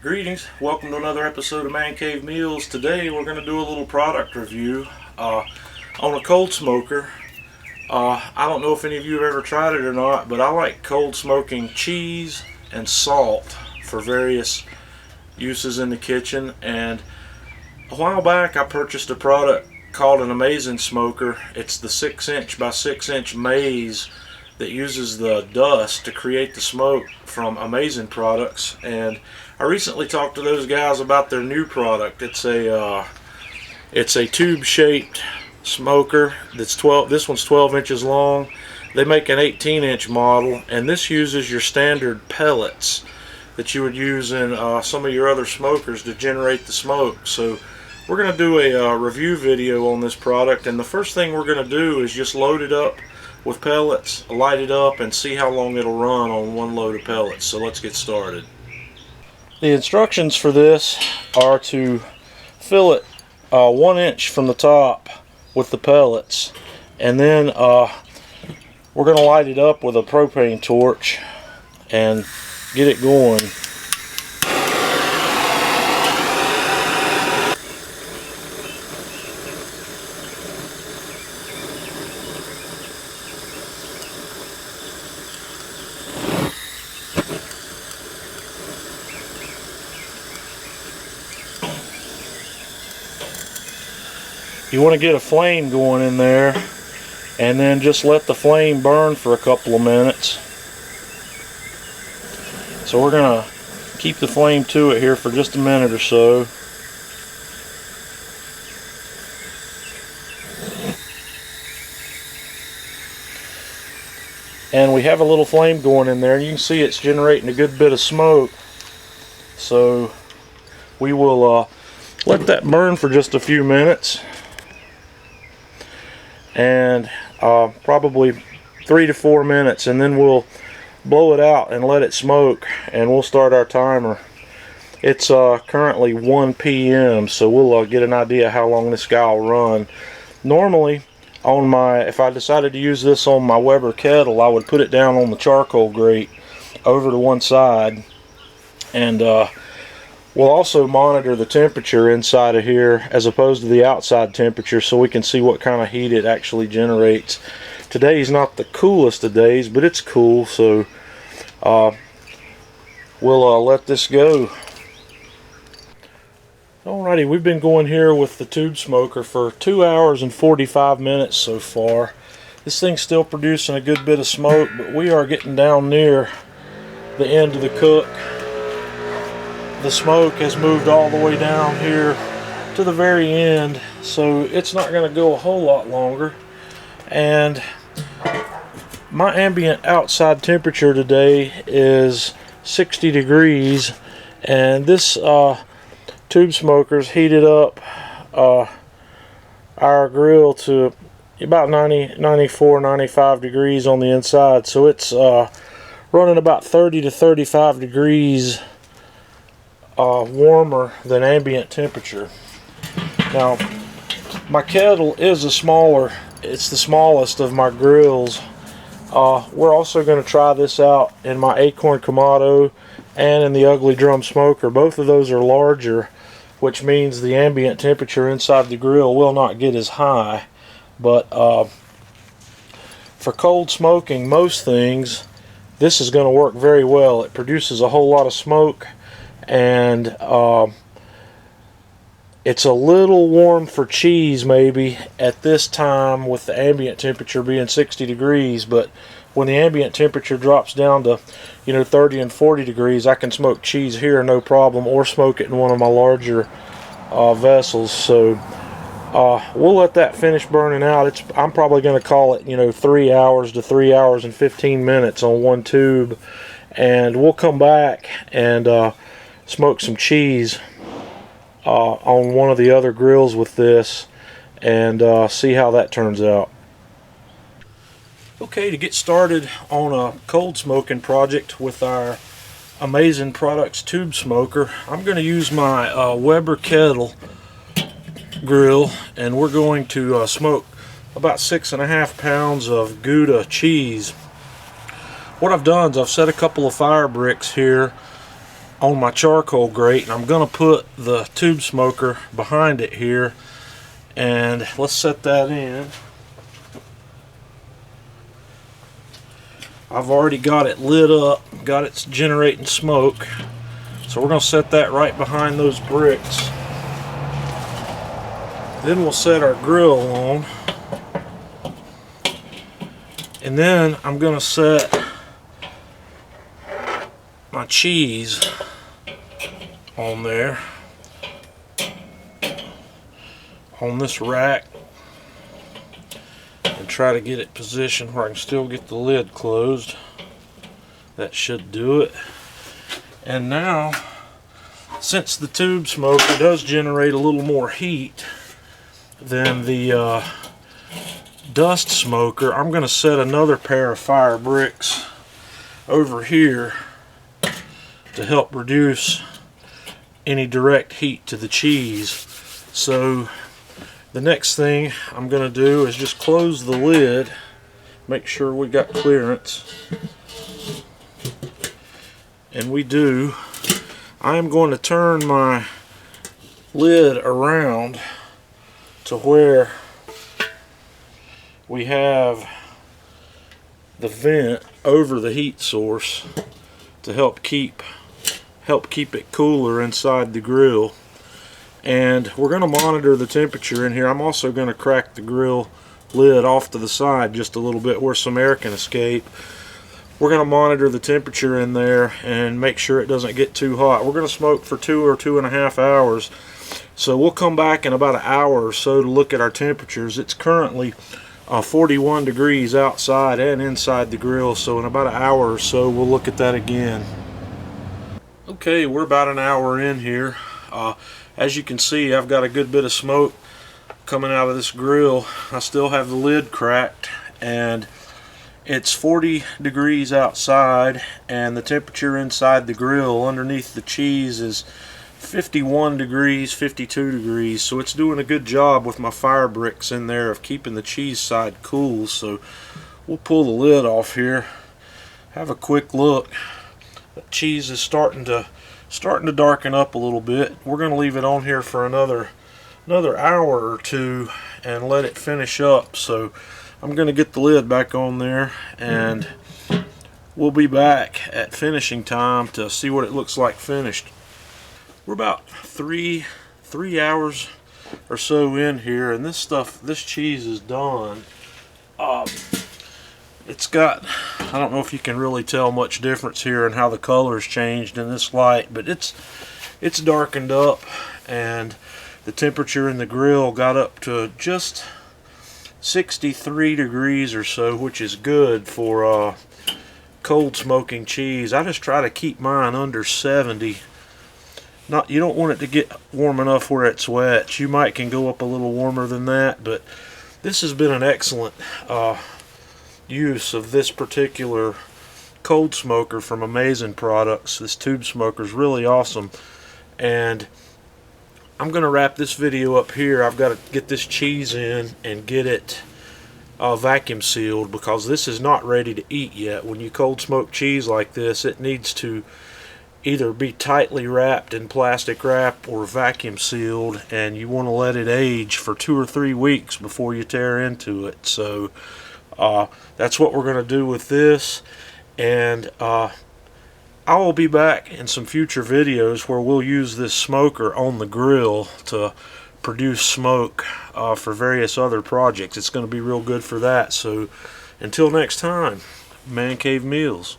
Greetings, welcome to another episode of Man Cave Meals. Today we're going to do a little product review on a cold smoker. I don't know if any of you have ever tried it or not, but I like cold smoking cheese and salt for various uses in the kitchen. And a while back I purchased a product called an Amazing Smoker. It's the 6" by 6" maze that uses the dust to create the smoke from Amazing Products. And I recently talked to those guys about their new product. It's a tube-shaped smoker that's 12. This one's 12 inches long. They make an 18-inch model, and this uses your standard pellets that you would use in some of your other smokers to generate the smoke. So we're going to do a review video on this product, and the first thing we're going to do is just load it up with pellets, light it up, and see how long it'll run on one load of pellets. So let's get started. The instructions for this are to fill it 1 inch from the top with the pellets, and then we're going to light it up with a propane torch and get it going. You want to get a flame going in there, and then just let the flame burn for a couple of minutes. So we're going to keep the flame to it here for just a minute or so. And we have a little flame going in there, and you can see it's generating a good bit of smoke. So we will let that burn for just a few minutes. And probably 3 to 4 minutes, and then we'll blow it out and let it smoke, and we'll start our timer. It's currently 1 p.m. so we'll get an idea how long this guy will run. Normally, if I decided to use this on my Weber kettle, I would put it down on the charcoal grate over to one side, and we'll also monitor the temperature inside of here as opposed to the outside temperature, so we can see what kind of heat it actually generates. Today's not the coolest of days, but it's cool, so we'll let this go. Alrighty, we've been going here with the tube smoker for 2 hours and 45 minutes so far. This thing's still producing a good bit of smoke, but we are getting down near the end of the cook. The smoke has moved all the way down here to the very end, so it's not going to go a whole lot longer. And my ambient outside temperature today is 60 degrees, and this tube smoker's heated up our grill to about 94, 95 degrees on the inside, so it's running about 30 to 35 degrees warmer than ambient temperature. Now, my kettle is it's the smallest of my grills. We're also going to try this out in my Acorn Kamado and in the Ugly Drum Smoker. Both of those are larger, which means the ambient temperature inside the grill will not get as high. But for cold smoking most things, this is going to work very well. It produces a whole lot of smoke, and it's a little warm for cheese maybe at this time with the ambient temperature being 60 degrees, but when the ambient temperature drops down to 30 and 40 degrees, I can smoke cheese here no problem, or smoke it in one of my larger vessels. So we'll let that finish burning out. I'm probably going to call it 3 hours to 3 hours and 15 minutes on one tube, and we'll come back and smoke some cheese on one of the other grills with this, and see how that turns out. Okay, to get started on a cold smoking project with our Amazing Products tube smoker, I'm going to use my Weber kettle grill, and we're going to smoke about 6.5 pounds of Gouda cheese. What I've done is I've set a couple of fire bricks here on my charcoal grate, and I'm going to put the tube smoker behind it here, and let's set that in. I've already got it lit up, got it generating smoke, so we're going to set that right behind those bricks. Then we'll set our grill on, and then I'm going to set my cheese on there on this rack and try to get it positioned where I can still get the lid closed. That should do it. And now, since the tube smoker does generate a little more heat than the dust smoker, I'm going to set another pair of fire bricks over here to help reduce any direct heat to the cheese. So the next thing I'm going to do is just close the lid, make sure we got clearance, and we do. I am going to turn my lid around to where we have the vent over the heat source to help keep it cooler inside the grill. And we're going to monitor the temperature in here. I'm also going to crack the grill lid off to the side just a little bit where some air can escape. We're going to monitor the temperature in there and make sure it doesn't get too hot. We're going to smoke for 2 or 2.5 hours, so we'll come back in about an hour or so to look at our temperatures. It's currently 41 degrees outside and inside the grill, so in about an hour or so we'll look at that again. Okay, we're about an hour in here. As you can see, I've got a good bit of smoke coming out of this grill. I still have the lid cracked, and it's 40 degrees outside, and the temperature inside the grill underneath the cheese is 51 degrees, 52 degrees, so it's doing a good job with my fire bricks in there of keeping the cheese side cool. So we'll pull the lid off here, have a quick look. The cheese is starting to darken up a little bit. We're going to leave it on here for another hour or two and let it finish up. So I'm going to get the lid back on there, and we'll be back at finishing time to see what it looks like finished. We're about three hours or so in here, and this cheese is done. It's got, I don't know if you can really tell much difference here in how the color's changed in this light, but it's darkened up, and the temperature in the grill got up to just 63 degrees or so, which is good for cold smoking cheese. I just try to keep mine under 70. You don't want it to get warm enough where it's wet. You might can go up a little warmer than that, but this has been an excellent use of this particular cold smoker from Amazing Products. This tube smoker is really awesome, and I'm going to wrap this video up here. I've got to get this cheese in and get it vacuum sealed, because this is not ready to eat yet. When you cold smoke cheese like this, it needs to either be tightly wrapped in plastic wrap or vacuum sealed, and you want to let it age for 2 or 3 weeks before you tear into it. So that's what we're going to do with this, and I will be back in some future videos where we'll use this smoker on the grill to produce smoke for various other projects. It's going to be real good for that. So until next time, Man Cave Meals.